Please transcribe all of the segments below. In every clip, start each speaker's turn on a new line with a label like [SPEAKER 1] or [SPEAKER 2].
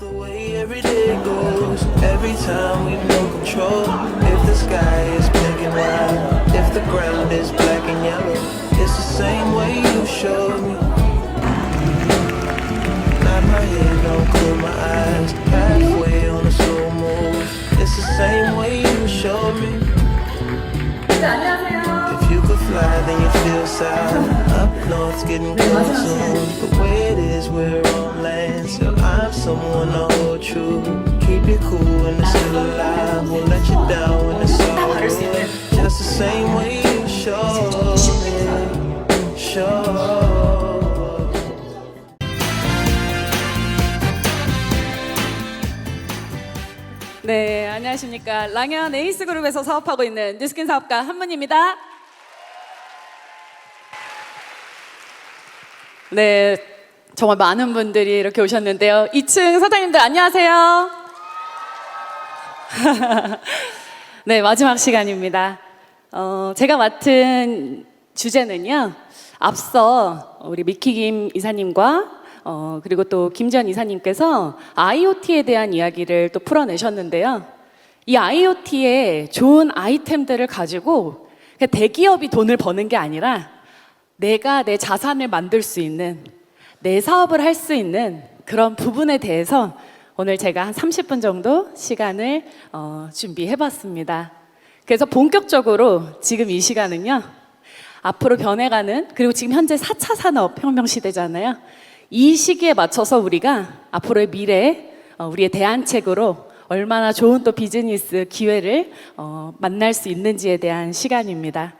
[SPEAKER 1] The way every day goes, every time we no control. If the sky is pink and white, if the ground is black and yellow, it's the same way you showed me. Nod my head, don't close my eyes. Halfway on a slow move, it's the same way you showed me. If you could fly, then you feel sad. Up north's getting cold soon. The way it is, we're on land. So I'm someone to hold true. Keep you cool when it's still alive. Won't let you down when it's all over. Just the same way you showed me. Show.
[SPEAKER 2] 네, 안녕하십니까. 랑현 에이스 그룹에서 사업하고 있는 뉴스킨 사업가 한문입니다. 네, 정말 많은 분들이 이렇게 오셨는데요. 2층 사장님들 안녕하세요. 네, 마지막 시간입니다. 제가 맡은 주제는요, 앞서 우리 미키김 이사님과 그리고 또 김지연 이사님께서 IoT에 대한 이야기를 또 풀어내셨는데요. 이 IoT의 좋은 아이템들을 가지고 대기업이 돈을 버는 게 아니라 내가 내 자산을 만들 수 있는, 내 사업을 할 수 있는 그런 부분에 대해서 오늘 제가 한 30분 정도 시간을 준비해봤습니다. 그래서 본격적으로 지금 이 시간은요, 앞으로 변해가는, 그리고 지금 현재 4차 산업혁명 시대잖아요. 이 시기에 맞춰서 우리가 앞으로의 미래에 우리의 대안책으로 얼마나 좋은 또 비즈니스 기회를 만날 수 있는지에 대한 시간입니다.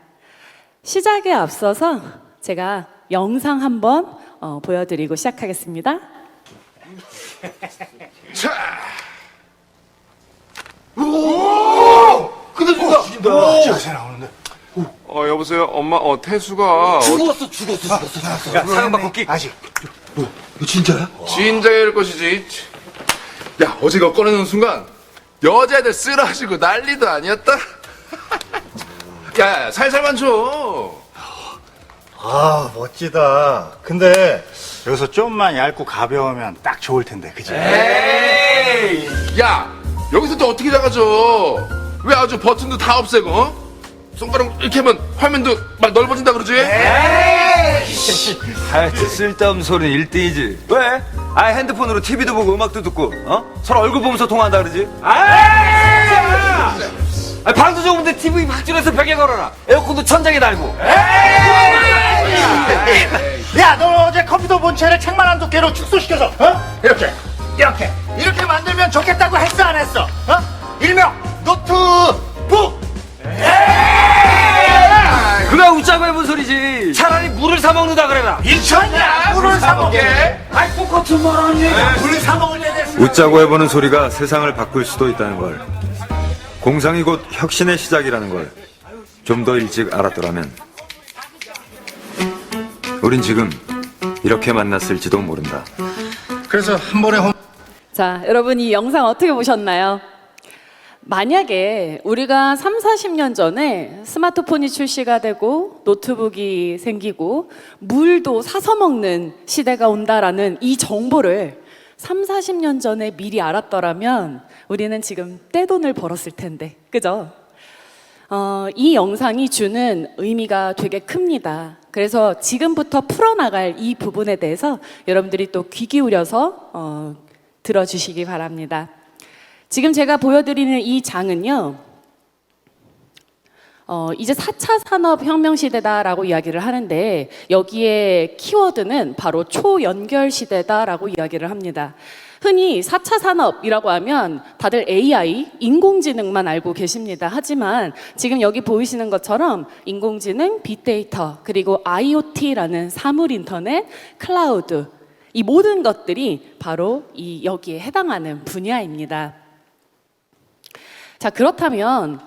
[SPEAKER 2] 시작에 앞서서 제가 영상 한번 보여드리고 시작하겠습니다.
[SPEAKER 3] 자, 오, 근데 죽인다. 자세 나오는데.
[SPEAKER 4] 여보세요? 엄마, 태수가.
[SPEAKER 3] 죽었어. 야, 사형 바꾸기. 아직. 너 진짜야?
[SPEAKER 4] 진작일 것이지. 야, 어제가 꺼내는 순간, 여자애들 쓰러지고 난리도 아니었다? 야, 살살만 줘.
[SPEAKER 5] 아, 멋지다. 근데 여기서 좀만 얇고 가벼우면 딱 좋을 텐데, 그지?
[SPEAKER 4] 에이! 야, 여기서 또 어떻게 작아져? 왜 아주 버튼도 다 없애고, 손가락 이렇게 하면 화면도 막 넓어진다 그러지?
[SPEAKER 6] 하여튼 쓸데없는 소리는 1등이지. 왜? 핸드폰으로 TV도 보고 음악도 듣고, 서로 얼굴 보면서 통화한다 그러지? 방도 좁은데 TV 확 줄여서 벽에 걸어라. 에어컨도 천장에 달고.
[SPEAKER 5] 야, 너 어제 컴퓨터 본체를 책만한 두께로 축소시켜서, 이렇게 만들면 좋겠다고 했어, 안 했어? 일명 노트북!
[SPEAKER 6] 그거 웃자고 해본 소리지. 차라리 물을 사 먹는다 그래라.
[SPEAKER 5] 미쳤냐? 물을 사먹게? 아이, 똑같은 말 아니야. 물을 사먹을 때 됐어.
[SPEAKER 7] 웃자고 해보는 소리가 세상을 바꿀 수도 있다는 걸, 공상이 곧 혁신의 시작이라는 걸 좀 더 일찍 알았더라면 우린 지금 이렇게 만났을지도 모른다.
[SPEAKER 5] 그래서 한 번에
[SPEAKER 2] 자, 여러분 이 영상 어떻게 보셨나요? 만약에 우리가 3, 40년 전에 스마트폰이 출시가 되고 노트북이 생기고 물도 사서 먹는 시대가 온다라는 이 정보를 3, 40년 전에 미리 알았더라면 우리는 지금 떼돈을 벌었을 텐데, 그죠? 이 영상이 주는 의미가 되게 큽니다. 그래서 지금부터 풀어나갈 이 부분에 대해서 여러분들이 또 귀 기울여서 들어주시기 바랍니다. 지금 제가 보여드리는 이 장은요, 이제 4차 산업혁명 시대다라고 이야기를 하는데 여기에 키워드는 바로 초연결 시대다라고 이야기를 합니다. 흔히 4차 산업이라고 하면 다들 AI, 인공지능만 알고 계십니다. 하지만 지금 여기 보이시는 것처럼 인공지능, 빅데이터, 그리고 IoT라는 사물 인터넷, 클라우드, 이 모든 것들이 바로 여기에 해당하는 분야입니다. 자, 그렇다면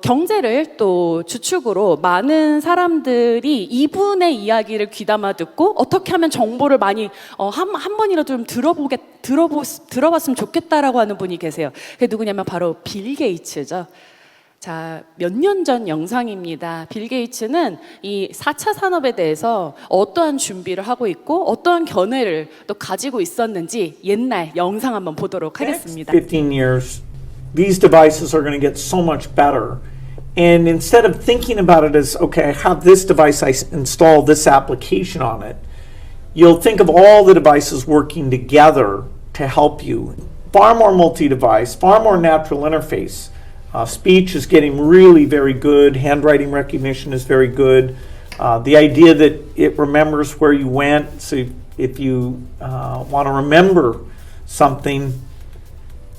[SPEAKER 2] 경제를 또 주축으로 많은 사람들이 이분의 이야기를 귀담아 듣고 어떻게 하면 정보를 많이 한 번이라도 좀 들어봤으면 좋겠다라고 하는 분이 계세요. 그게 누구냐면 바로 빌 게이츠죠. 자, 몇 년 전 영상입니다. 빌 게이츠는 이 4차 산업에 대해서 어떠한 준비를 하고 있고 어떠한 견해를 또 가지고 있었는지 옛날 영상 한번 보도록 하겠습니다.
[SPEAKER 8] 15 years, these devices are going to get so much better. And instead of thinking about it as, okay, I have this device, I install this application on it, you'll think of all the devices working together to help you. Far more multi-device, far more natural interface. Speech is getting really very good. Handwriting recognition is very good. The idea that it remembers where you went, so if you want to remember something,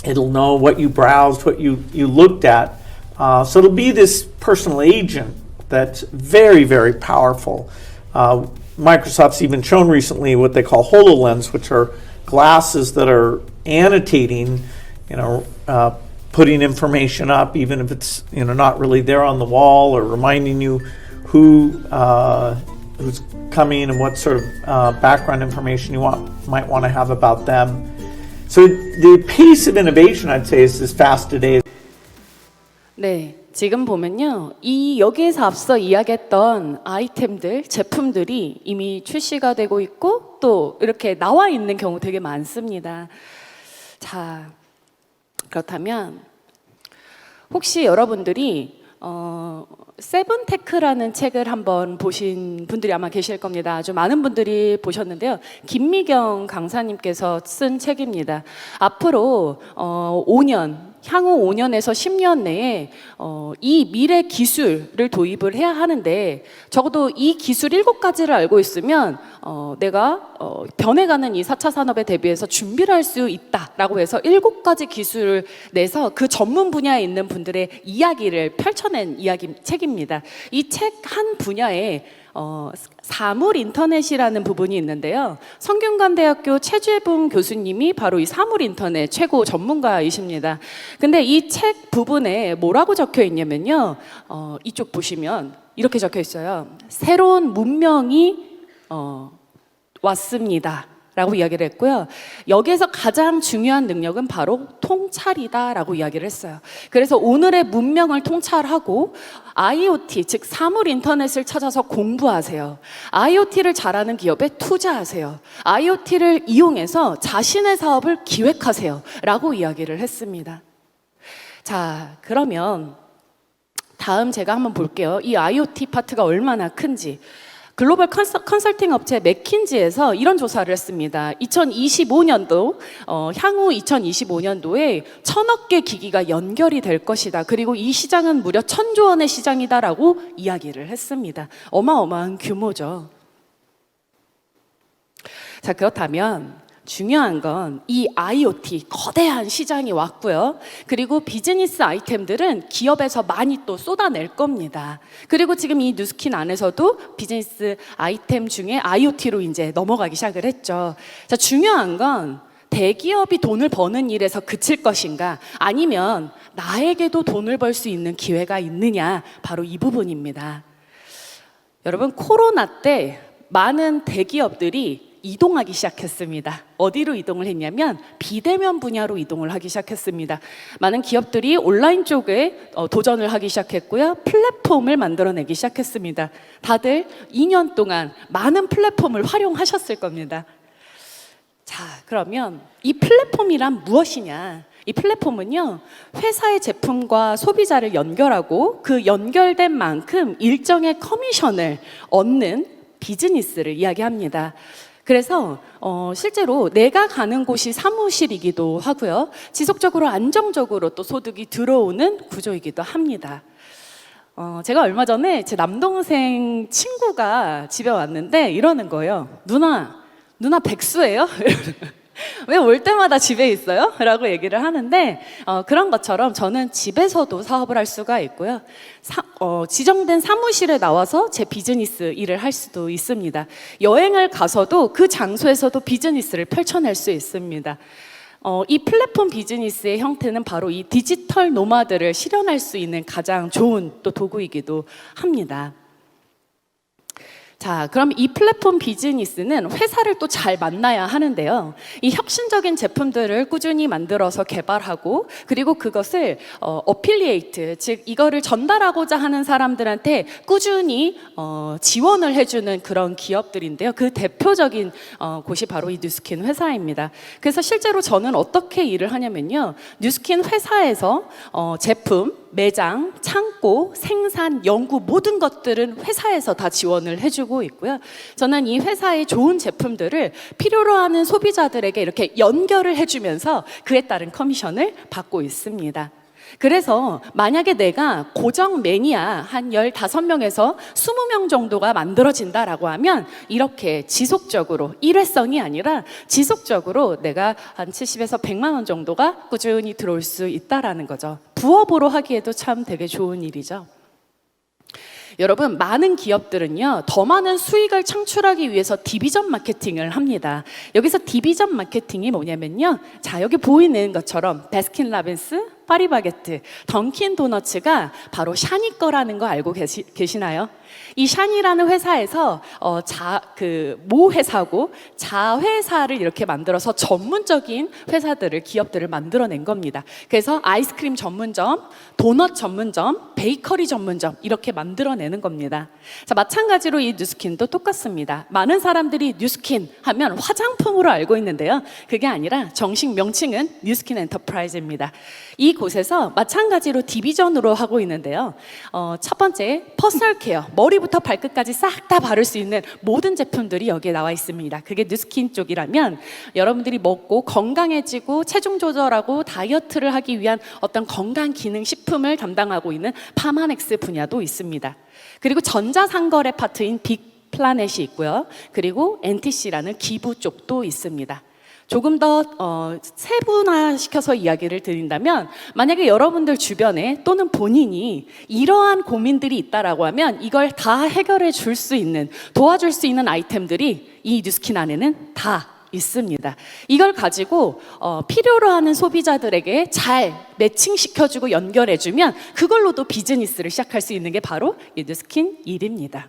[SPEAKER 8] it'll know what you browsed, what you looked at. So it'll be this personal agent that's very, very powerful. Microsoft's even shown recently what they call HoloLens, which are glasses that are annotating, putting information up, even if it's not really there on the wall, or reminding you who's coming and what sort of background information you might want to have about them. So the pace of innovation, I'd say, is as fast today.
[SPEAKER 2] 네, 지금 보면요, 여기에서 앞서 이야기했던 아이템들, 제품들이 이미 출시가 되고 있고 또 이렇게 나와 있는 경우 되게 많습니다. 자, 그렇다면 혹시 여러분들이 세븐테크라는 책을 한번 보신 분들이 아마 계실 겁니다. 아주 많은 분들이 보셨는데요. 김미경 강사님께서 쓴 책입니다. 앞으로 5년, 향후 5년에서 10년 내에 이 미래 기술을 도입을 해야 하는데 적어도 이 기술 7가지를 알고 있으면 내가 변해가는 이 4차 산업에 대비해서 준비를 할 수 있다라고 해서 7가지 기술을 내서 그 전문 분야에 있는 분들의 이야기를 펼쳐낸 책입니다. 이 책 한 분야에 사물 인터넷이라는 부분이 있는데요. 성균관대학교 최재붕 교수님이 바로 이 사물 인터넷 최고 전문가이십니다. 근데 이 책 부분에 뭐라고 적혀 있냐면요. 이쪽 보시면 이렇게 적혀 있어요. 새로운 문명이 왔습니다. 라고 이야기를 했고요. 여기에서 가장 중요한 능력은 바로 통찰이다 라고 이야기를 했어요. 그래서 오늘의 문명을 통찰하고 IoT, 즉 사물 인터넷을 찾아서 공부하세요. IoT를 잘하는 기업에 투자하세요. IoT를 이용해서 자신의 사업을 기획하세요. 라고 이야기를 했습니다. 자, 그러면 다음 제가 한번 볼게요. 이 IoT 파트가 얼마나 큰지. 글로벌 컨설팅 업체 맥킨지에서 이런 조사를 했습니다. 2025년도, 향후 2025년도에 1000억 개 기기가 연결이 될 것이다. 그리고 이 시장은 무려 1000조 원의 시장이다라고 이야기를 했습니다. 어마어마한 규모죠. 자, 그렇다면 중요한 건 이 IoT 거대한 시장이 왔고요. 그리고 비즈니스 아이템들은 기업에서 많이 또 쏟아낼 겁니다. 그리고 지금 이 뉴스킨 안에서도 비즈니스 아이템 중에 IoT로 이제 넘어가기 시작을 했죠. 자, 중요한 건 대기업이 돈을 버는 일에서 그칠 것인가 아니면 나에게도 돈을 벌 수 있는 기회가 있느냐, 바로 이 부분입니다. 여러분, 코로나 때 많은 대기업들이 이동하기 시작했습니다. 어디로 이동을 했냐면 비대면 분야로 이동을 하기 시작했습니다. 많은 기업들이 온라인 쪽에 도전을 하기 시작했고요. 플랫폼을 만들어내기 시작했습니다. 다들 2년 동안 많은 플랫폼을 활용하셨을 겁니다. 자, 그러면 이 플랫폼이란 무엇이냐? 이 플랫폼은요, 회사의 제품과 소비자를 연결하고 그 연결된 만큼 일정의 커미션을 얻는 비즈니스를 이야기합니다. 그래서 실제로 내가 가는 곳이 사무실이기도 하고요. 지속적으로 안정적으로 또 소득이 들어오는 구조이기도 합니다. 제가 얼마 전에 제 남동생 친구가 집에 왔는데 이러는 거예요. 누나 백수예요? 왜 올 때마다 집에 있어요? 라고 얘기를 하는데 그런 것처럼 저는 집에서도 사업을 할 수가 있고요. 지정된 사무실에 나와서 제 비즈니스 일을 할 수도 있습니다. 여행을 가서도 그 장소에서도 비즈니스를 펼쳐낼 수 있습니다. 이 플랫폼 비즈니스의 형태는 바로 이 디지털 노마드를 실현할 수 있는 가장 좋은 또 도구이기도 합니다. 자, 그럼 이 플랫폼 비즈니스는 회사를 또 잘 만나야 하는데요. 이 혁신적인 제품들을 꾸준히 만들어서 개발하고 그리고 그것을 어필리에이트, 즉 이거를 전달하고자 하는 사람들한테 꾸준히 지원을 해주는 그런 기업들인데요. 그 대표적인 곳이 바로 이 뉴스킨 회사입니다. 그래서 실제로 저는 어떻게 일을 하냐면요. 뉴스킨 회사에서 제품, 매장, 창고, 생산, 연구 모든 것들은 회사에서 다 지원을 해주고 있고요. 저는 이 회사의 좋은 제품들을 필요로 하는 소비자들에게 이렇게 연결을 해주면서 그에 따른 커미션을 받고 있습니다. 그래서 만약에 내가 고정 매니아 한 15명에서 20명 정도가 만들어진다라고 하면 이렇게 지속적으로 일회성이 아니라 지속적으로 내가 한 70에서 100만 원 정도가 꾸준히 들어올 수 있다라는 거죠. 부업으로 하기에도 참 되게 좋은 일이죠. 여러분, 많은 기업들은요, 더 많은 수익을 창출하기 위해서 디비전 마케팅을 합니다. 여기서 디비전 마케팅이 뭐냐면요, 자, 여기 보이는 것처럼 베스킨라빈스, 파리바게트, 던킨 도너츠가 바로 샤니 거라는 거 알고 계시나요? 이 샤니라는 회사에서 모 회사고 자회사를 이렇게 만들어서 전문적인 회사들을, 기업들을 만들어낸 겁니다. 그래서 아이스크림 전문점, 도넛 전문점, 베이커리 전문점 이렇게 만들어내는 겁니다. 자, 마찬가지로 이 뉴스킨도 똑같습니다. 많은 사람들이 뉴스킨 하면 화장품으로 알고 있는데요. 그게 아니라 정식 명칭은 뉴스킨 엔터프라이즈입니다. 이 곳에서 마찬가지로 디비전으로 하고 있는데요. 첫 번째, 퍼스널 케어, 머리부터 발끝까지 싹 다 바를 수 있는 모든 제품들이 여기에 나와 있습니다. 그게 뉴스킨 쪽이라면 여러분들이 먹고 건강해지고 체중 조절하고 다이어트를 하기 위한 어떤 건강 기능 식품을 담당하고 있는 파마넥스 분야도 있습니다. 그리고 전자상거래 파트인 빅플라넷이 있고요. 그리고 NTC라는 기부 쪽도 있습니다. 조금 더 세분화시켜서 이야기를 드린다면 만약에 여러분들 주변에 또는 본인이 이러한 고민들이 있다라고 하면 이걸 다 해결해 줄 수 있는, 도와줄 수 있는 아이템들이 이 뉴스킨 안에는 다 있습니다. 이걸 가지고 필요로 하는 소비자들에게 잘 매칭시켜주고 연결해주면 그걸로도 비즈니스를 시작할 수 있는 게 바로 이 뉴스킨 일입니다.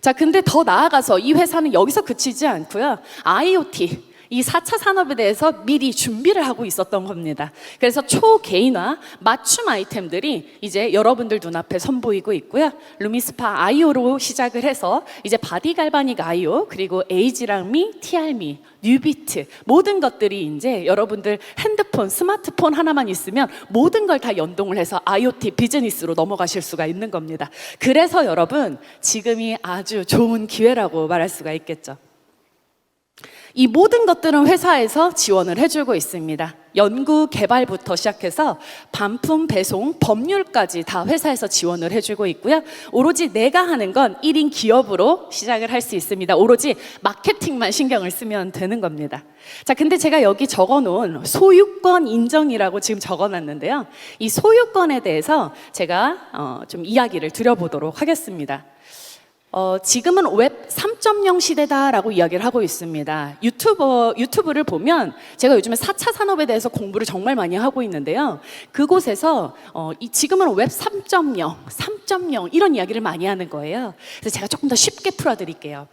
[SPEAKER 2] 자, 근데 더 나아가서 이 회사는 여기서 그치지 않고요. IoT, 이 4차 산업에 대해서 미리 준비를 하고 있었던 겁니다. 그래서 초개인화 맞춤 아이템들이 이제 여러분들 눈앞에 선보이고 있고요. 루미스파 아이오로 시작을 해서 이제 바디 갈바닉 아이오, 그리고 에이지랑미, 티알미, 뉴비트 모든 것들이 이제 여러분들 핸드폰, 스마트폰 하나만 있으면 모든 걸 다 연동을 해서 IoT 비즈니스로 넘어가실 수가 있는 겁니다. 그래서 여러분, 지금이 아주 좋은 기회라고 말할 수가 있겠죠. 이 모든 것들은 회사에서 지원을 해주고 있습니다. 연구 개발부터 시작해서 반품 배송, 법률까지 다 회사에서 지원을 해주고 있고요. 오로지 내가 하는 건 1인 기업으로 시작을 할 수 있습니다. 오로지 마케팅만 신경을 쓰면 되는 겁니다. 자, 근데 제가 여기 적어놓은 소유권 인정이라고 지금 적어놨는데요. 이 소유권에 대해서 제가 좀 이야기를 드려보도록 하겠습니다. 지금은 웹 3.0 시대다라고 이야기를 하고 있습니다. 유튜브를 보면 제가 요즘에 4차 산업에 대해서 공부를 정말 많이 하고 있는데요. 그곳에서 지금은 웹 3.0 이런 이야기를 많이 하는 거예요. 그래서 제가 조금 더 쉽게 풀어드릴게요.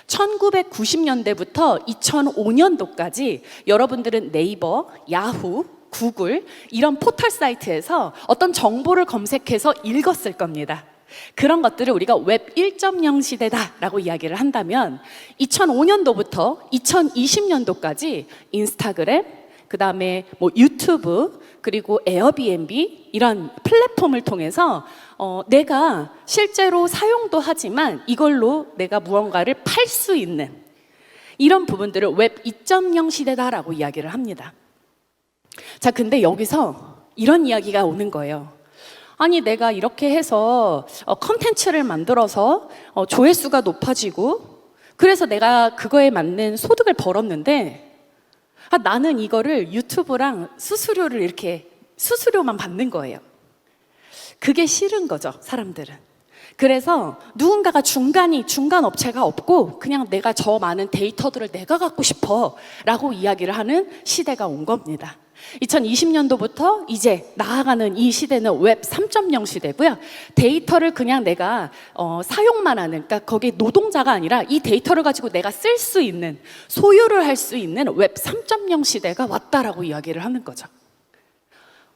[SPEAKER 2] 1990년대부터 2005년도까지 여러분들은 네이버, 야후, 구글 이런 포털 사이트에서 어떤 정보를 검색해서 읽었을 겁니다. 그런 것들을 우리가 웹 1.0 시대다라고 이야기를 한다면 2005년도부터 2020년도까지 인스타그램, 그 다음에 뭐 유튜브, 그리고 에어비앤비 이런 플랫폼을 통해서 내가 실제로 사용도 하지만 이걸로 내가 무언가를 팔 수 있는 이런 부분들을 웹 2.0 시대다라고 이야기를 합니다. 자, 근데 여기서 이런 이야기가 오는 거예요. 아니, 내가 이렇게 해서 컨텐츠를 만들어서 조회수가 높아지고 그래서 내가 그거에 맞는 소득을 벌었는데 나는 이거를 유튜브랑 수수료를 이렇게 수수료만 받는 거예요. 그게 싫은 거죠, 사람들은. 그래서 누군가가 중간 업체가 없고 그냥 내가 저 많은 데이터들을 내가 갖고 싶어 라고 이야기를 하는 시대가 온 겁니다. 2020년도부터 이제 나아가는 이 시대는 웹 3.0 시대고요. 데이터를 그냥 내가 사용만 하는, 그러니까 거기에 노동자가 아니라 이 데이터를 가지고 내가 쓸 수 있는, 소유를 할 수 있는 웹 3.0 시대가 왔다라고 이야기를 하는 거죠.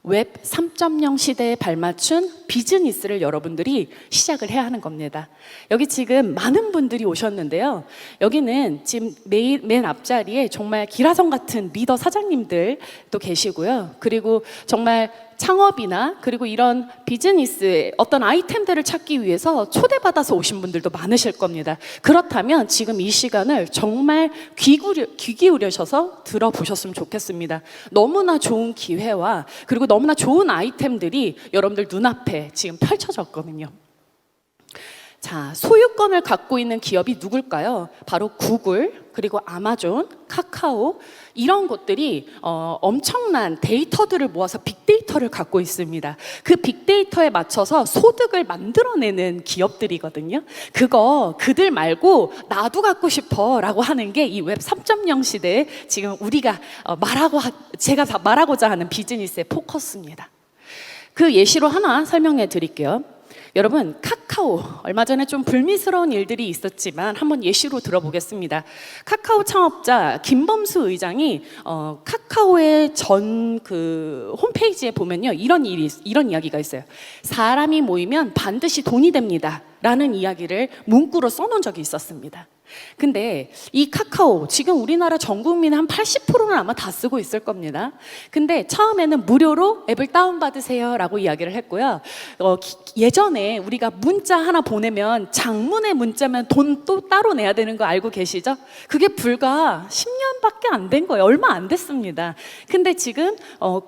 [SPEAKER 2] 웹 3.0 시대에 발맞춘 비즈니스를 여러분들이 시작을 해야 하는 겁니다. 여기 지금 많은 분들이 오셨는데요. 여기는 지금 맨 앞자리에 정말 기라성 같은 리더 사장님들도 계시고요. 그리고 정말 창업이나 그리고 이런 비즈니스의 어떤 아이템들을 찾기 위해서 초대받아서 오신 분들도 많으실 겁니다. 그렇다면 지금 이 시간을 정말 귀 기울여셔서 들어보셨으면 좋겠습니다. 너무나 좋은 기회와 그리고 너무나 좋은 아이템들이 여러분들 눈앞에 지금 펼쳐졌거든요. 자, 소유권을 갖고 있는 기업이 누굴까요? 바로 구글, 그리고 아마존, 카카오, 이런 곳들이 엄청난 데이터들을 모아서 빅데이터를 갖고 있습니다. 그 빅데이터에 맞춰서 소득을 만들어내는 기업들이거든요. 그들 말고 나도 갖고 싶어 라고 하는 게 이 웹 3.0 시대에 지금 우리가 제가 말하고자 하는 비즈니스의 포커스입니다. 그 예시로 하나 설명해 드릴게요. 여러분, 카카오, 얼마 전에 좀 불미스러운 일들이 있었지만 한번 예시로 들어보겠습니다. 카카오 창업자 김범수 의장이 카카오의 전 홈페이지에 보면요, 이런 이야기가 있어요. 사람이 모이면 반드시 돈이 됩니다 라는 이야기를 문구로 써놓은 적이 있었습니다. 근데 이 카카오, 지금 우리나라 전 국민의 한 80%는 아마 다 쓰고 있을 겁니다. 근데 처음에는 무료로 앱을 다운받으세요 라고 이야기를 했고요. 예전에 우리가 문자 하나 보내면 장문의 문자면 돈 또 따로 내야 되는 거 알고 계시죠? 그게 불과 10년밖에 안 된 거예요. 얼마 안 됐습니다. 근데 지금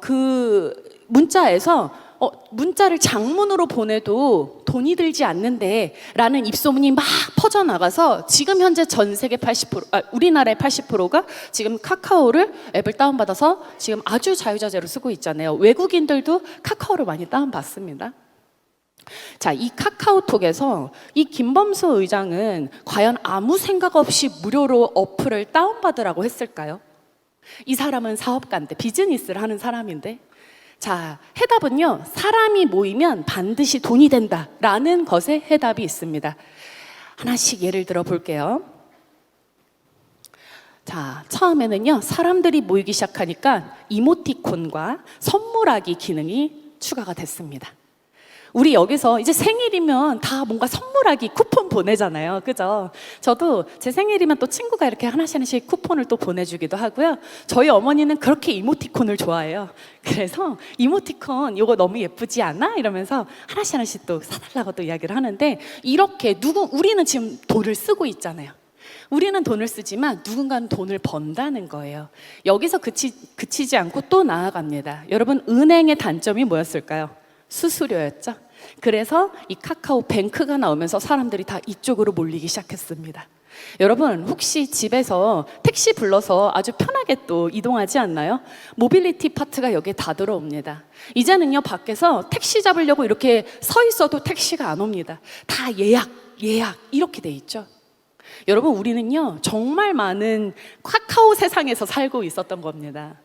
[SPEAKER 2] 그 문자에서 문자를 장문으로 보내도 돈이 들지 않는데 라는 입소문이 막 퍼져나가서 지금 현재 전 세계 80%, 우리나라의 80%가 지금 카카오를 앱을 다운받아서 지금 아주 자유자재로 쓰고 있잖아요. 외국인들도 카카오를 많이 다운받습니다. 자, 이 카카오톡에서 이 김범수 의장은 과연 아무 생각 없이 무료로 어플을 다운받으라고 했을까요? 이 사람은 사업가인데, 비즈니스를 하는 사람인데, 자, 해답은요, 사람이 모이면 반드시 돈이 된다 라는 것에 해답이 있습니다. 하나씩 예를 들어 볼게요. 자, 처음에는요, 사람들이 모이기 시작하니까 이모티콘과 선물하기 기능이 추가가 됐습니다. 우리 여기서 이제 생일이면 다 뭔가 선물하기 쿠폰 보내잖아요. 그죠? 저도 제 생일이면 또 친구가 이렇게 하나씩 쿠폰을 또 보내주기도 하고요. 저희 어머니는 그렇게 이모티콘을 좋아해요. 그래서 이모티콘 이거 너무 예쁘지 않아? 이러면서 하나씩 또 사달라고 또 이야기를 하는데, 이렇게 우리는 지금 돈을 쓰고 있잖아요. 우리는 돈을 쓰지만 누군가는 돈을 번다는 거예요. 여기서 그치지 않고 또 나아갑니다. 여러분, 은행의 단점이 뭐였을까요? 수수료였죠. 그래서 이 카카오뱅크가 나오면서 사람들이 다 이쪽으로 몰리기 시작했습니다. 여러분, 혹시 집에서 택시 불러서 아주 편하게 또 이동하지 않나요? 모빌리티 파트가 여기에 다 들어옵니다. 이제는요, 밖에서 택시 잡으려고 이렇게 서 있어도 택시가 안 옵니다. 다 예약 이렇게 돼 있죠. 여러분, 우리는요, 정말 많은 카카오 세상에서 살고 있었던 겁니다.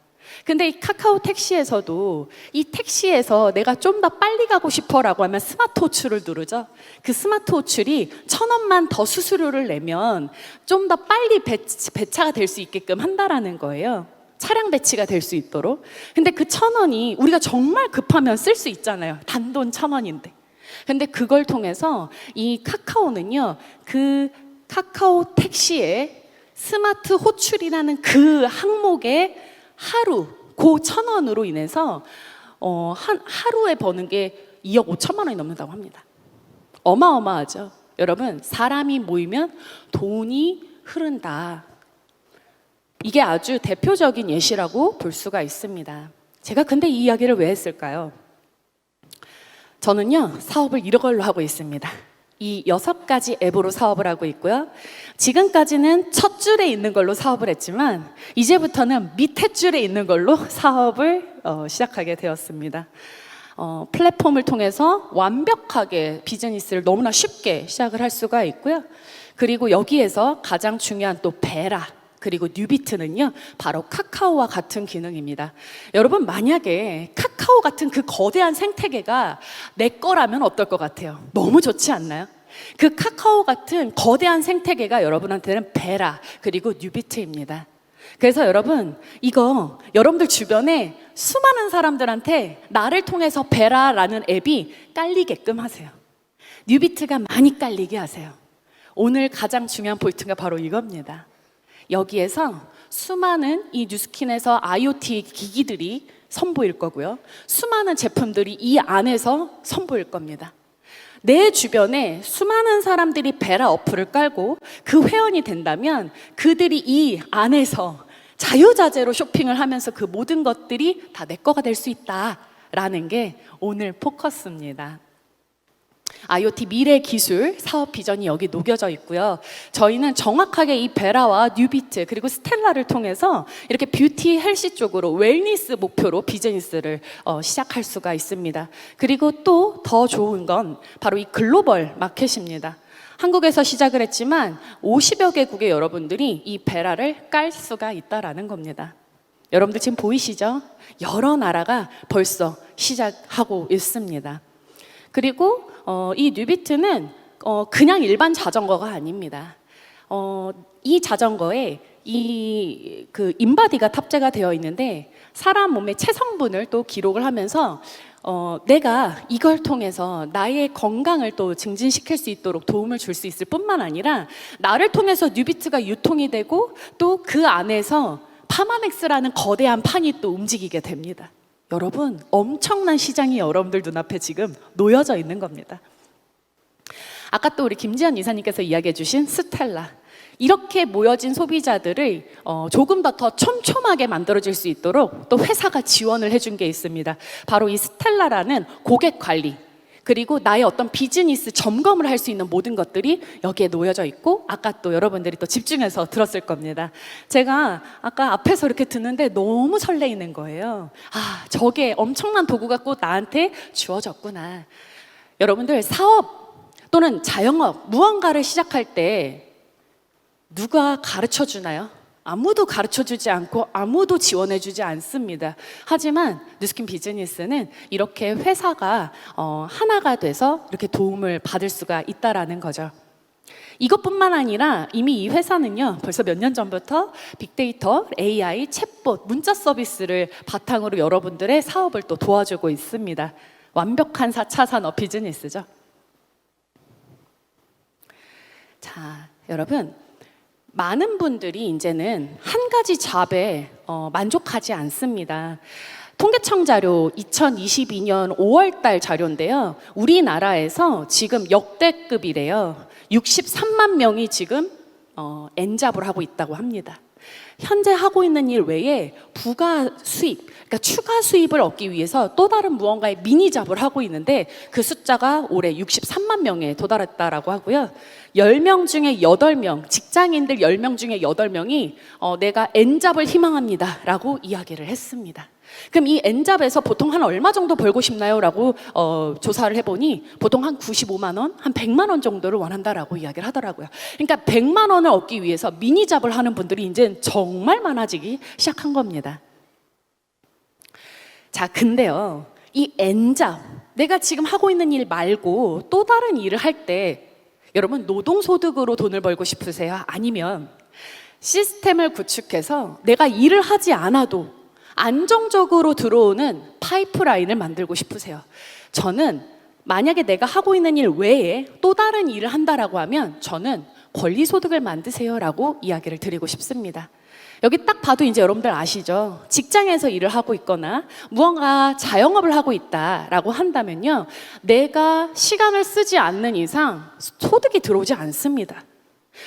[SPEAKER 2] 근데 이 카카오 택시에서도 이 택시에서 내가 좀 더 빨리 가고 싶어라고 하면 스마트 호출을 누르죠. 그 스마트 호출이 1,000원만 더 수수료를 내면 좀 더 빨리 배차가 될 수 있게끔 한다라는 거예요. 차량 배치가 될 수 있도록. 근데 그 1,000원이 우리가 정말 급하면 쓸 수 있잖아요. 단돈 1,000원인데. 근데 그걸 통해서 이 카카오는요, 그 카카오 택시의 스마트 호출이라는 그 항목에 하루, 그 1,000원으로 인해서 하루에 버는 게 2억 5천만 원이 넘는다고 합니다. 어마어마하죠. 여러분, 사람이 모이면 돈이 흐른다. 이게 아주 대표적인 예시라고 볼 수가 있습니다. 제가 근데 이 이야기를 왜 했을까요? 저는요, 사업을 이걸로 하고 있습니다. 이 6가지 앱으로 사업을 하고 있고요. 지금까지는 첫 줄에 있는 걸로 사업을 했지만 이제부터는 밑에 줄에 있는 걸로 사업을 시작하게 되었습니다. 플랫폼을 통해서 완벽하게 비즈니스를 너무나 쉽게 시작을 할 수가 있고요. 그리고 여기에서 가장 중요한 또 베라, 그리고 뉴비트는요, 바로 카카오와 같은 기능입니다. 여러분, 만약에 카카오 같은 그 거대한 생태계가 내 거라면 어떨 것 같아요? 너무 좋지 않나요? 그 카카오 같은 거대한 생태계가 여러분한테는 베라 그리고 뉴비트입니다. 그래서 여러분, 이거 여러분들 주변에 수많은 사람들한테 나를 통해서 베라라는 앱이 깔리게끔 하세요. 뉴비트가 많이 깔리게 하세요. 오늘 가장 중요한 포인트가 바로 이겁니다. 여기에서 수많은 이 뉴스킨에서 IoT 기기들이 선보일 거고요. 수많은 제품들이 이 안에서 선보일 겁니다. 내 주변에 수많은 사람들이 베라 어플을 깔고 그 회원이 된다면 그들이 이 안에서 자유자재로 쇼핑을 하면서 그 모든 것들이 다 내 거가 될 수 있다라는 게 오늘 포커스입니다. IoT 미래 기술 사업 비전이 여기 녹여져 있고요. 저희는 정확하게 이 베라와 뉴비트 그리고 스텔라를 통해서 이렇게 뷰티 헬시 쪽으로 웰니스 목표로 비즈니스를 시작할 수가 있습니다. 그리고 또 더 좋은 건 바로 이 글로벌 마켓입니다. 한국에서 시작을 했지만 50여 개국의 여러분들이 이 베라를 깔 수가 있다라는 겁니다. 여러분들 지금 보이시죠? 여러 나라가 벌써 시작하고 있습니다. 그리고 이 뉴비트는 그냥 일반 자전거가 아닙니다. 이 자전거에 그 인바디가 탑재가 되어 있는데 사람 몸의 체성분을 또 기록을 하면서 내가 이걸 통해서 나의 건강을 또 증진시킬 수 있도록 도움을 줄 수 있을 뿐만 아니라 나를 통해서 뉴비트가 유통이 되고 또 그 안에서 파마넥스라는 거대한 판이 또 움직이게 됩니다. 여러분, 엄청난 시장이 여러분들 눈앞에 지금 놓여져 있는 겁니다. 아까 또 우리 김지연 이사님께서 이야기해 주신 스텔라, 이렇게 모여진 소비자들을 조금 더 촘촘하게 만들어질 수 있도록 또 회사가 지원을 해준 게 있습니다. 바로 이 스텔라라는 고객 관리 그리고 나의 어떤 비즈니스 점검을 할 수 있는 모든 것들이 여기에 놓여져 있고, 아까 또 여러분들이 또 집중해서 들었을 겁니다. 제가 아까 앞에서 이렇게 듣는데 너무 설레이는 거예요. 아, 저게 엄청난 도구가 꼭 나한테 주어졌구나. 여러분들, 사업 또는 자영업 무언가를 시작할 때 누가 가르쳐 주나요? 아무도 가르쳐 주지 않고 아무도 지원해 주지 않습니다. 하지만 뉴스킨 비즈니스는 이렇게 회사가 하나가 돼서 이렇게 도움을 받을 수가 있다라는 거죠. 이것뿐만 아니라 이미 이 회사는요, 벌써 몇 년 전부터 빅데이터, AI, 챗봇, 문자 서비스를 바탕으로 여러분들의 사업을 또 도와주고 있습니다. 완벽한 4차 산업 비즈니스죠. 자, 여러분, 많은 분들이 이제는 한 가지 잡에 만족하지 않습니다. 통계청 자료 2022년 5월 달 자료인데요. 우리나라에서 지금 역대급이래요. 63만 명이 지금 N잡을 하고 있다고 합니다. 현재 하고 있는 일 외에 부가 수입, 그러니까 추가 수입을 얻기 위해서 또 다른 무언가의 미니잡을 하고 있는데 그 숫자가 올해 63만 명에 도달했다라고 하고요. 10명 중에 8명, 직장인들 10명 중에 8명이 내가 N잡을 희망합니다 라고 이야기를 했습니다. 그럼 이 N잡에서 보통 한 얼마 정도 벌고 싶나요? 라고 조사를 해보니 보통 한 95만 원, 한 100만 원 정도를 원한다라고 이야기를 하더라고요. 그러니까 100만 원을 얻기 위해서 미니잡을 하는 분들이 이제 정말 많아지기 시작한 겁니다. 자, 근데요, 이 N잡, 내가 지금 하고 있는 일 말고 또 다른 일을 할 때 여러분, 노동소득으로 돈을 벌고 싶으세요? 아니면 시스템을 구축해서 내가 일을 하지 않아도 안정적으로 들어오는 파이프라인을 만들고 싶으세요? 저는 만약에 내가 하고 있는 일 외에 또 다른 일을 한다라고 하면 저는 권리소득을 만드세요라고 이야기를 드리고 싶습니다. 여기 딱 봐도 이제 여러분들 아시죠? 직장에서 일을 하고 있거나 무언가 자영업을 하고 있다라고 한다면요, 내가 시간을 쓰지 않는 이상 소득이 들어오지 않습니다.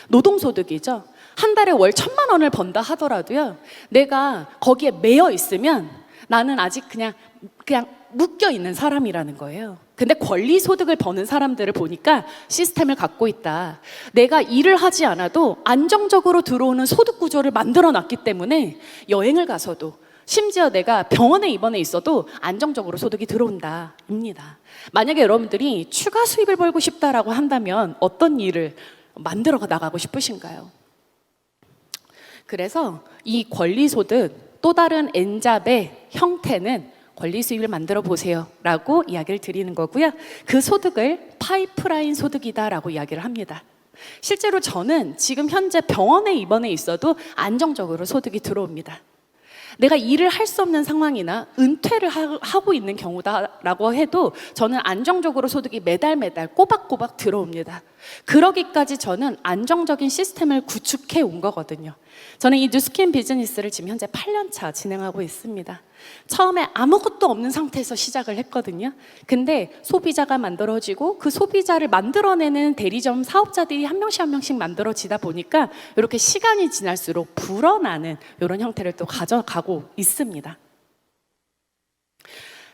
[SPEAKER 2] 노동소득이죠. 한 달에 월 1,000만 원을 번다 하더라도요, 내가 거기에 매여 있으면 나는 아직 그냥 묶여 있는 사람이라는 거예요. 근데 권리소득을 버는 사람들을 보니까 시스템을 갖고 있다. 내가 일을 하지 않아도 안정적으로 들어오는 소득 구조를 만들어 놨기 때문에 여행을 가서도, 심지어 내가 병원에 입원해 있어도 안정적으로 소득이 들어온다 입니다. 만약에 여러분들이 추가 수입을 벌고 싶다라고 한다면 어떤 일을 만들어 나가고 싶으신가요? 그래서 이 권리소득 또 다른 N잡의 형태는 권리 수입을 만들어 보세요 라고 이야기를 드리는 거고요. 그 소득을 파이프라인 소득이다라고 이야기를 합니다. 실제로 저는 지금 현재 병원에 입원해 있어도 안정적으로 소득이 들어옵니다. 내가 일을 할 수 없는 상황이나 은퇴를 하고 있는 경우다라고 해도 저는 안정적으로 소득이 매달 꼬박꼬박 들어옵니다. 그러기까지 저는 안정적인 시스템을 구축해 온 거거든요. 저는 이 뉴스킨 비즈니스를 지금 현재 8년 차 진행하고 있습니다. 처음에 아무것도 없는 상태에서 시작을 했거든요. 근데 소비자가 만들어지고 그 소비자를 만들어내는 대리점 사업자들이 한 명씩 만들어지다 보니까 이렇게 시간이 지날수록 불어나는 이런 형태를 또 가져가고 있습니다.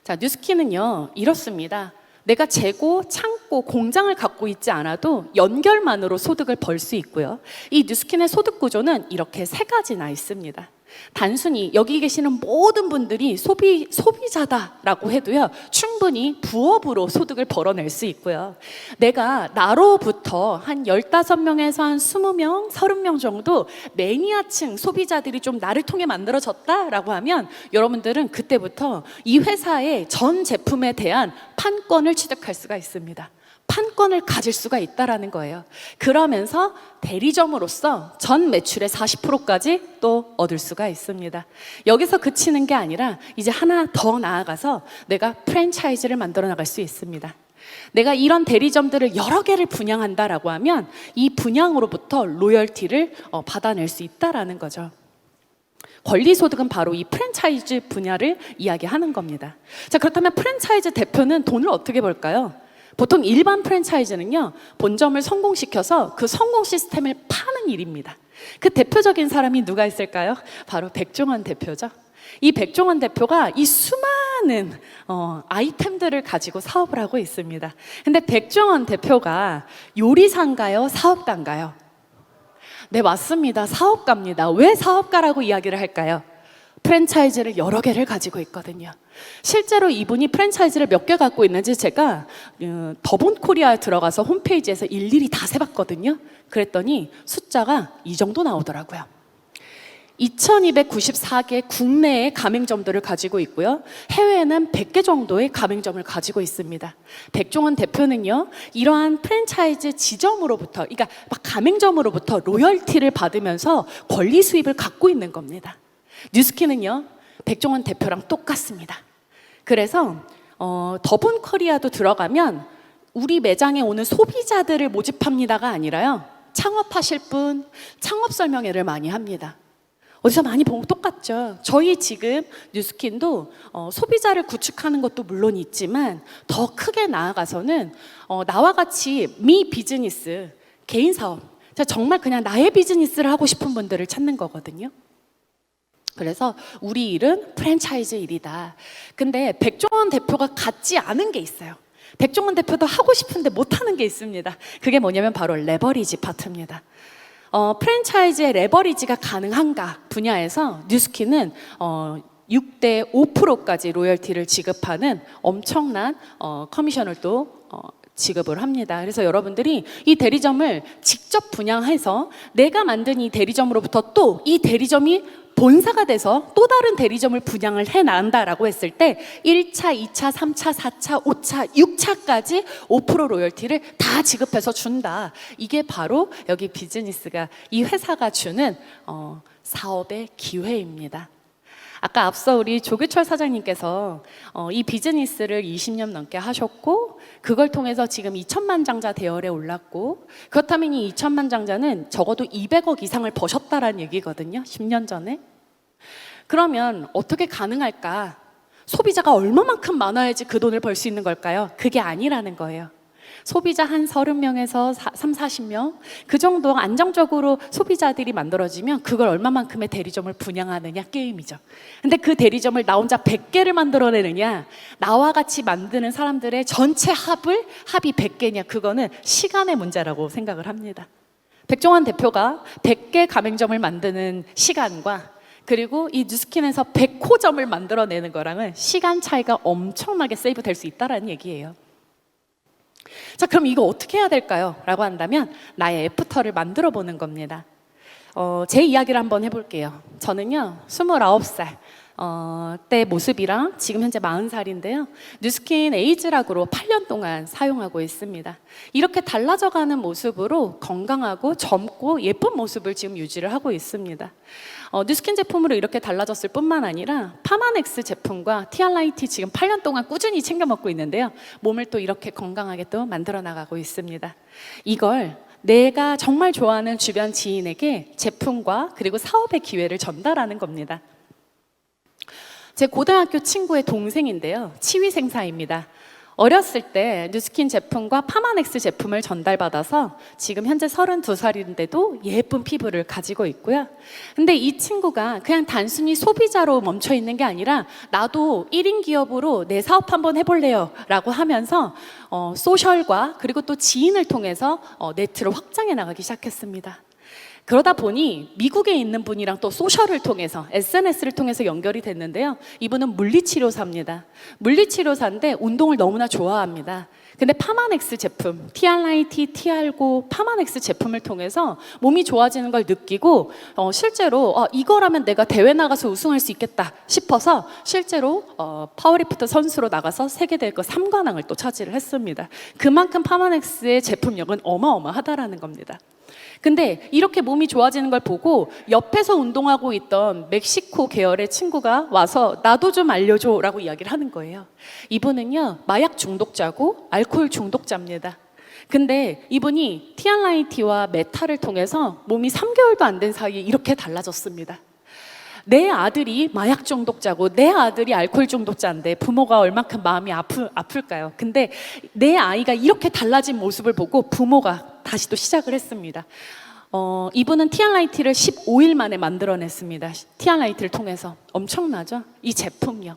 [SPEAKER 2] 자, 뉴스킨은요 이렇습니다. 내가 재고, 창고, 공장을 갖고 있지 않아도 연결만으로 소득을 벌 수 있고요. 이 뉴스킨의 소득 구조는 이렇게 3가지나 있습니다. 단순히 여기 계시는 모든 분들이 소비자다라고 해도요, 충분히 부업으로 소득을 벌어낼 수 있고요. 내가 나로부터 한 15명에서 한 20명, 30명 정도 매니아층 소비자들이 좀 나를 통해 만들어졌다라고 하면 여러분들은 그때부터 이 회사의 전 제품에 대한 판권을 취득할 수가 있습니다. 판권을 가질 수가 있다라는 거예요. 그러면서 대리점으로서 전 매출의 40%까지 또 얻을 수가 있습니다. 여기서 그치는 게 아니라 이제 하나 더 나아가서 내가 프랜차이즈를 만들어 나갈 수 있습니다. 내가 이런 대리점들을 여러 개를 분양한다라고 하면 이 분양으로부터 로열티를 받아낼 수 있다라는 거죠. 권리소득은 바로 이 프랜차이즈 분야를 이야기하는 겁니다. 자, 그렇다면 프랜차이즈 대표는 돈을 어떻게 벌까요? 보통 일반 프랜차이즈는요, 본점을 성공시켜서 그 성공 시스템을 파는 일입니다. 그 대표적인 사람이 누가 있을까요? 바로 백종원 대표죠. 이 백종원 대표가 이 수많은 아이템들을 가지고 사업을 하고 있습니다. 근데 백종원 대표가 요리사인가요? 사업가인가요? 네, 맞습니다. 사업가입니다. 왜 사업가라고 이야기를 할까요? 프랜차이즈를 여러 개를 가지고 있거든요. 실제로 이분이 프랜차이즈를 몇 개 갖고 있는지 제가 더본코리아에 들어가서 홈페이지에서 일일이 다 세봤거든요. 그랬더니 숫자가 이 정도 나오더라고요. 2294개 국내의 가맹점들을 가지고 있고요. 해외에는 100개 정도의 가맹점을 가지고 있습니다. 백종원 대표는요, 이러한 프랜차이즈 지점으로부터, 그러니까 막 가맹점으로부터 로열티를 받으면서 권리 수입을 갖고 있는 겁니다. 뉴스킨은요, 백종원 대표랑 똑같습니다. 그래서 더본코리아도 들어가면 우리 매장에 오는 소비자들을 모집합니다가 아니라요, 창업하실 분, 창업 설명회를 많이 합니다. 어디서 많이 보면 똑같죠. 저희 지금 뉴스킨도 소비자를 구축하는 것도 물론 있지만 더 크게 나아가서는 나와 같이 미 비즈니스, 개인 사업, 정말 그냥 나의 비즈니스를 하고 싶은 분들을 찾는 거거든요. 그래서 우리 일은 프랜차이즈 일이다. 근데 백종원 대표가 갖지 않은 게 있어요. 백종원 대표도 하고 싶은데 못하는 게 있습니다. 그게 뭐냐면 바로 레버리지 파트입니다. 프랜차이즈의 레버리지가 가능한가 분야에서 뉴스킨은 6대 5%까지 로열티를 지급하는 엄청난 커미션을 또 지급을 합니다. 그래서 여러분들이 이 대리점을 직접 분양해서 내가 만든 이 대리점으로부터 또 이 대리점이 본사가 돼서 또 다른 대리점을 분양을 해나간다라고 했을 때 1차, 2차, 3차, 4차, 5차, 6차까지 5% 로열티를 다 지급해서 준다. 이게 바로 여기 비즈니스가, 이 회사가 주는 사업의 기회입니다. 아까 앞서 우리 조규철 사장님께서 이 비즈니스를 20년 넘게 하셨고 그걸 통해서 지금 2천만 장자 대열에 올랐고, 그렇다면 이 2천만 장자는 적어도 200억 이상을 버셨다라는 얘기거든요. 10년 전에. 그러면 어떻게 가능할까? 소비자가 얼마만큼 많아야지 그 돈을 벌 수 있는 걸까요? 그게 아니라는 거예요. 소비자 한 30명에서 40명 그 정도 안정적으로 소비자들이 만들어지면 그걸 얼마만큼의 대리점을 분양하느냐 게임이죠. 근데 그 대리점을 나 혼자 100개를 만들어내느냐, 나와 같이 만드는 사람들의 전체 합이 100개냐, 그거는 시간의 문제라고 생각을 합니다. 백종원 대표가 100개 가맹점을 만드는 시간과 그리고 이 뉴스킨에서 100호점을 만들어내는 거랑은 시간 차이가 엄청나게 세이브 될 수 있다는 얘기예요. 자, 그럼 이거 어떻게 해야 될까요? 라고 한다면 나의 애프터를 만들어 보는 겁니다. 제 이야기를 한번 해볼게요. 저는요, 29살 때 모습이랑 지금 현재 40살인데요. 뉴스킨 에이즈락으로 8년 동안 사용하고 있습니다. 이렇게 달라져가는 모습으로 건강하고 젊고 예쁜 모습을 지금 유지를 하고 있습니다. 뉴스킨 제품으로 이렇게 달라졌을 뿐만 아니라 파마넥스 제품과 티알라이티 지금 8년 동안 꾸준히 챙겨 먹고 있는데요. 몸을 또 이렇게 건강하게 또 만들어 나가고 있습니다. 이걸 내가 정말 좋아하는 주변 지인에게 제품과 그리고 사업의 기회를 전달하는 겁니다. 제 고등학교 친구의 동생인데요. 치위생사입니다. 어렸을 때 뉴스킨 제품과 파마넥스 제품을 전달받아서 지금 현재 32살인데도 예쁜 피부를 가지고 있고요. 근데 이 친구가 그냥 단순히 소비자로 멈춰 있는 게 아니라 나도 1인 기업으로 내 사업 한번 해볼래요 라고 하면서 소셜과 그리고 또 지인을 통해서 네트를 확장해 나가기 시작했습니다. 그러다 보니 미국에 있는 분이랑 또 소셜을 통해서 SNS를 통해서 연결이 됐는데요. 이분은 물리치료사입니다. 물리치료사인데 운동을 너무나 좋아합니다. 근데 파마넥스 제품, 티알라이티, 티알고, 파마넥스 제품을 통해서 몸이 좋아지는 걸 느끼고 실제로 이거라면 내가 대회 나가서 우승할 수 있겠다 싶어서 실제로 파워리프트 선수로 나가서 세계대회 3관왕을 또 차지를 했습니다. 그만큼 파마넥스의 제품력은 어마어마하다라는 겁니다. 근데 이렇게 몸이 좋아지는 걸 보고 옆에서 운동하고 있던 멕시코 계열의 친구가 와서 나도 좀 알려줘 라고 이야기를 하는 거예요. 이분은요, 마약 중독자고 알코올 중독자입니다. 근데 이분이 티알라이티와 메타를 통해서 몸이 3개월도 안 된 사이에 이렇게 달라졌습니다. 내 아들이 마약 중독자고 내 아들이 알코올 중독자인데 부모가 얼만큼 마음이 아플까요? 근데 내 아이가 이렇게 달라진 모습을 보고 부모가 다시 또 시작을 했습니다. 이분은 티알라이티를 15일 만에 만들어냈습니다. 티알라이티를 통해서. 엄청나죠? 이 제품이요.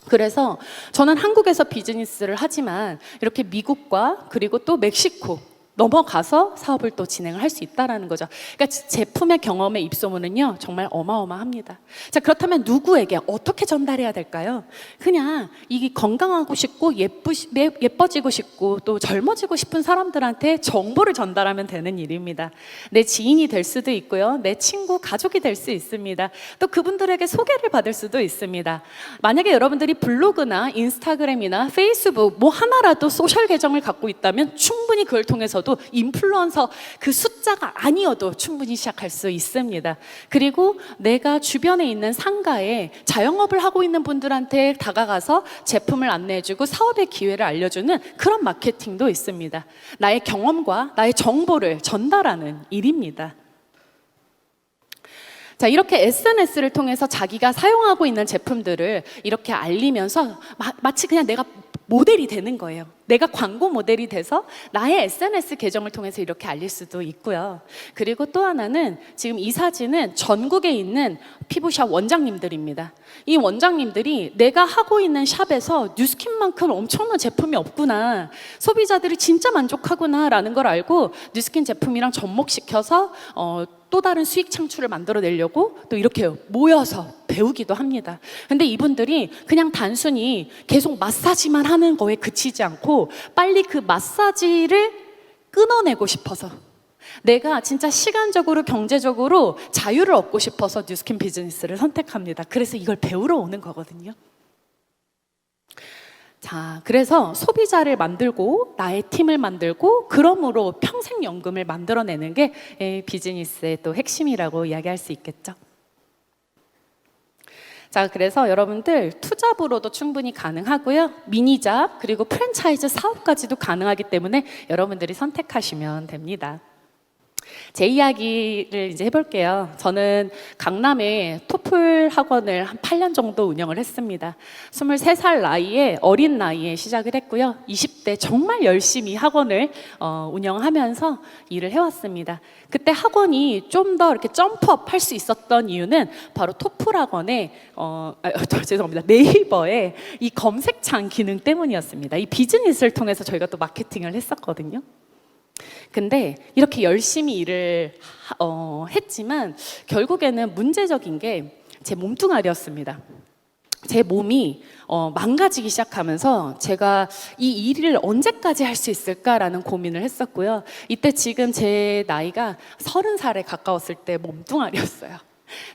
[SPEAKER 2] 그래서 저는 한국에서 비즈니스를 하지만 이렇게 미국과 그리고 또 멕시코 넘어가서 사업을 또 진행을 할 수 있다는 거죠. 그러니까 제품의 경험의 입소문은요, 정말 어마어마합니다. 자, 그렇다면 누구에게 어떻게 전달해야 될까요? 그냥 이 건강하고 싶고 예뻐지고 싶고 또 젊어지고 싶은 사람들한테 정보를 전달하면 되는 일입니다. 내 지인이 될 수도 있고요. 내 친구, 가족이 될 수 있습니다. 또 그분들에게 소개를 받을 수도 있습니다. 만약에 여러분들이 블로그나 인스타그램이나 페이스북 뭐 하나라도 소셜 계정을 갖고 있다면 충분히 그걸 통해서도 인플루언서 그 숫자가 아니어도 충분히 시작할 수 있습니다. 그리고 내가 주변에 있는 상가에 자영업을 하고 있는 분들한테 다가가서 제품을 안내해주고 사업의 기회를 알려주는 그런 마케팅도 있습니다. 나의 경험과 나의 정보를 전달하는 일입니다. 자, 이렇게 SNS를 통해서 자기가 사용하고 있는 제품들을 이렇게 알리면서 마치 그냥 내가 모델이 되는 거예요. 내가 광고 모델이 돼서 나의 SNS 계정을 통해서 이렇게 알릴 수도 있고요. 그리고 또 하나는 지금 이 사진은 전국에 있는 피부샵 원장님들입니다. 이 원장님들이 내가 하고 있는 샵에서 뉴스킨만큼 엄청난 제품이 없구나, 소비자들이 진짜 만족하구나 라는 걸 알고 뉴스킨 제품이랑 접목시켜서 또 다른 수익 창출을 만들어내려고 또 이렇게 모여서 배우기도 합니다. 근데 이분들이 그냥 단순히 계속 마사지만 하는 거에 그치지 않고 빨리 그 마사지를 끊어내고 싶어서, 내가 진짜 시간적으로 경제적으로 자유를 얻고 싶어서 뉴스킨 비즈니스를 선택합니다. 그래서 이걸 배우러 오는 거거든요. 자, 그래서 소비자를 만들고 나의 팀을 만들고 그러므로 평생연금을 만들어내는 게 비즈니스의 또 핵심이라고 이야기할 수 있겠죠. 자, 그래서 여러분들 투잡으로도 충분히 가능하고요. 미니잡 그리고 프랜차이즈 사업까지도 가능하기 때문에 여러분들이 선택하시면 됩니다. 제 이야기를 이제 해볼게요. 저는 강남에 토플 학원을 한 8년 정도 운영을 했습니다. 23살 나이에, 어린 나이에 시작을 했고요. 20대 정말 열심히 학원을 운영하면서 일을 해왔습니다. 그때 학원이 좀 더 이렇게 점프업 할 수 있었던 이유는 바로 토플 학원의 죄송합니다. 네이버의 이 검색창 기능 때문이었습니다. 이 비즈니스를 통해서 저희가 또 마케팅을 했었거든요. 근데 이렇게 열심히 일을 했지만 결국에는 문제적인 게 제 몸뚱아리였습니다. 제 몸이 망가지기 시작하면서 제가 이 일을 언제까지 할 수 있을까라는 고민을 했었고요. 이때 지금 제 나이가 30살에 가까웠을 때 몸뚱아리였어요.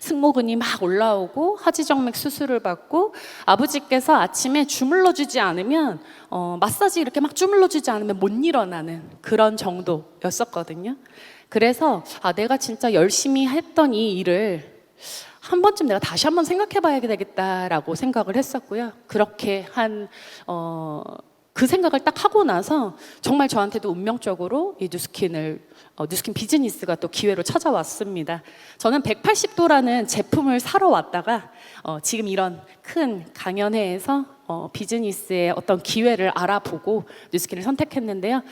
[SPEAKER 2] 승모근이 막 올라오고 하지정맥 수술을 받고 아버지께서 아침에 주물러주지 않으면 마사지 이렇게 막 주물러주지 않으면 못 일어나는 그런 정도였었거든요. 그래서 내가 진짜 열심히 했던 이 일을 한 번쯤 내가 다시 한번 생각해 봐야 되겠다라고 생각을 했었고요. 그렇게 그 생각을 딱 하고 나서 정말 저한테도 운명적으로 이 뉴스킨 비즈니스가 또 기회로 찾아왔습니다. 저는 180도라는 제품을 사러 왔다가 지금 이런 큰 강연회에서 비즈니스의 어떤 기회를 알아보고 뉴스킨을 선택했는데요.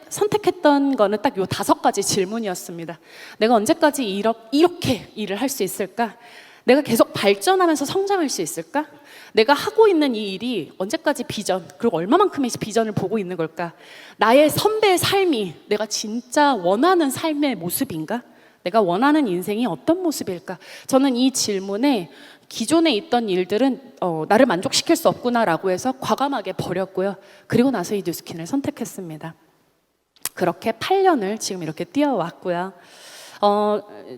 [SPEAKER 2] 선택했던 거는 딱 요 5가지 질문이었습니다. 내가 언제까지 이렇게 일을 할 수 있을까? 내가 계속 발전하면서 성장할 수 있을까? 내가 하고 있는 이 일이 언제까지 비전, 그리고 얼마만큼의 비전을 보고 있는 걸까? 나의 선배의 삶이 내가 진짜 원하는 삶의 모습인가? 내가 원하는 인생이 어떤 모습일까? 저는 이 질문에 기존에 있던 일들은 나를 만족시킬 수 없구나라고 해서 과감하게 버렸고요. 그리고 나서 이 뉴스킨을 선택했습니다. 그렇게 8년을 지금 이렇게 뛰어왔고요.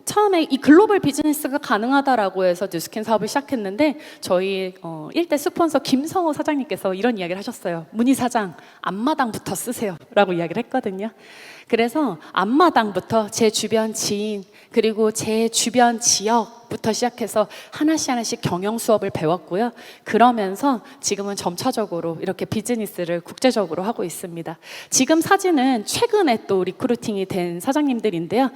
[SPEAKER 2] 처음에 이 글로벌 비즈니스가 가능하다라고 해서 뉴스킨 사업을 시작했는데 저희 일대 스폰서 김성호 사장님께서 이런 이야기를 하셨어요. 문희 사장, 앞마당부터 쓰세요 라고 이야기를 했거든요. 그래서 앞마당부터 제 주변 지인 그리고 제 주변 지역부터 시작해서 하나씩 경영 수업을 배웠고요. 그러면서 지금은 점차적으로 이렇게 비즈니스를 국제적으로 하고 있습니다. 지금 사진은 최근에 또 리크루팅이 된 사장님들인데요.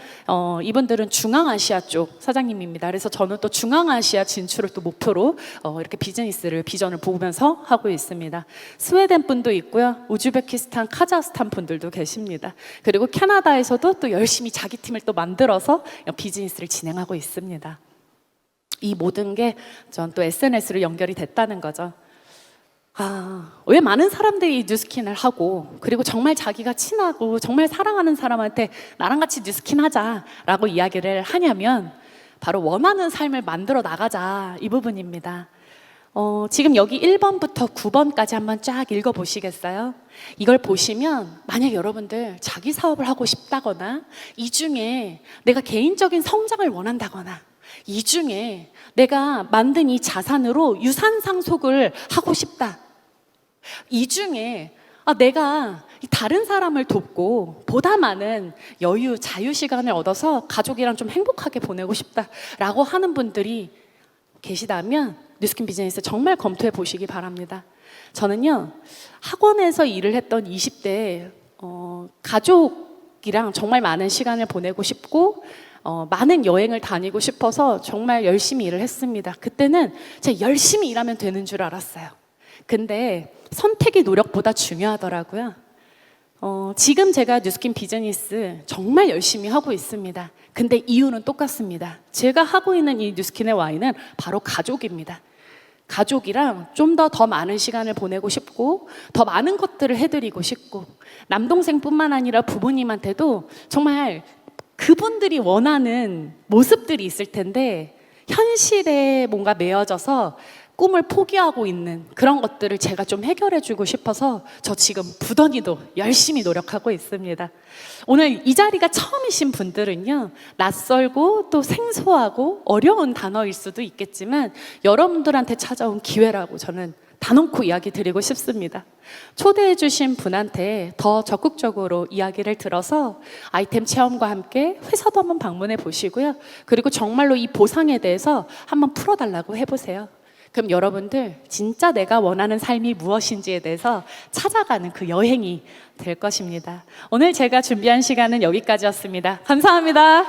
[SPEAKER 2] 이분들은 중앙아시아 쪽 사장님입니다. 그래서 저는 또 중앙아시아 진출을 또 목표로 이렇게 비전을 보면서 하고 있습니다. 스웨덴 분도 있고요. 우즈베키스탄, 카자흐스탄 분들도 계십니다. 그리고 캐나다에서도 또 열심히 자기 팀을 또 만들어서 비즈니스를 진행하고 있습니다. 이 모든 게 전 또 SNS로 연결이 됐다는 거죠. 왜 많은 사람들이 이 뉴스킨을 하고 그리고 정말 자기가 친하고 정말 사랑하는 사람한테 나랑 같이 뉴스킨 하자라고 이야기를 하냐면 바로 원하는 삶을 만들어 나가자 이 부분입니다. 지금 여기 1번부터 9번까지 한번 쫙 읽어보시겠어요? 이걸 보시면 만약 여러분들 자기 사업을 하고 싶다거나 이 중에 내가 개인적인 성장을 원한다거나 이 중에 내가 만든 이 자산으로 유산 상속을 하고 싶다. 이 중에 내가 다른 사람을 돕고 보다 많은 여유, 자유 시간을 얻어서 가족이랑 좀 행복하게 보내고 싶다라고 하는 분들이 계시다면 뉴스킨 비즈니스 정말 검토해 보시기 바랍니다. 저는요 학원에서 일을 했던 20대에 가족이랑 정말 많은 시간을 보내고 싶고 많은 여행을 다니고 싶어서 정말 열심히 일을 했습니다. 그때는 제가 열심히 일하면 되는 줄 알았어요. 근데 선택이 노력보다 중요하더라고요. 지금 제가 뉴스킨 비즈니스 정말 열심히 하고 있습니다. 근데 이유는 똑같습니다. 제가 하고 있는 이 뉴스킨의 와인은 바로 가족입니다. 가족이랑 좀 더 많은 시간을 보내고 싶고 더 많은 것들을 해드리고 싶고 남동생뿐만 아니라 부모님한테도 정말 그분들이 원하는 모습들이 있을 텐데 현실에 뭔가 매여져서 꿈을 포기하고 있는 그런 것들을 제가 좀 해결해주고 싶어서 저 지금 부단히도 열심히 노력하고 있습니다. 오늘 이 자리가 처음이신 분들은요 낯설고 또 생소하고 어려운 단어일 수도 있겠지만 여러분들한테 찾아온 기회라고 저는 단언코 이야기 드리고 싶습니다. 초대해 주신 분한테 더 적극적으로 이야기를 들어서 아이템 체험과 함께 회사도 한번 방문해 보시고요. 그리고 정말로 이 보상에 대해서 한번 풀어달라고 해보세요. 그럼 여러분들 진짜 내가 원하는 삶이 무엇인지에 대해서 찾아가는 그 여행이 될 것입니다. 오늘 제가 준비한 시간은 여기까지였습니다. 감사합니다.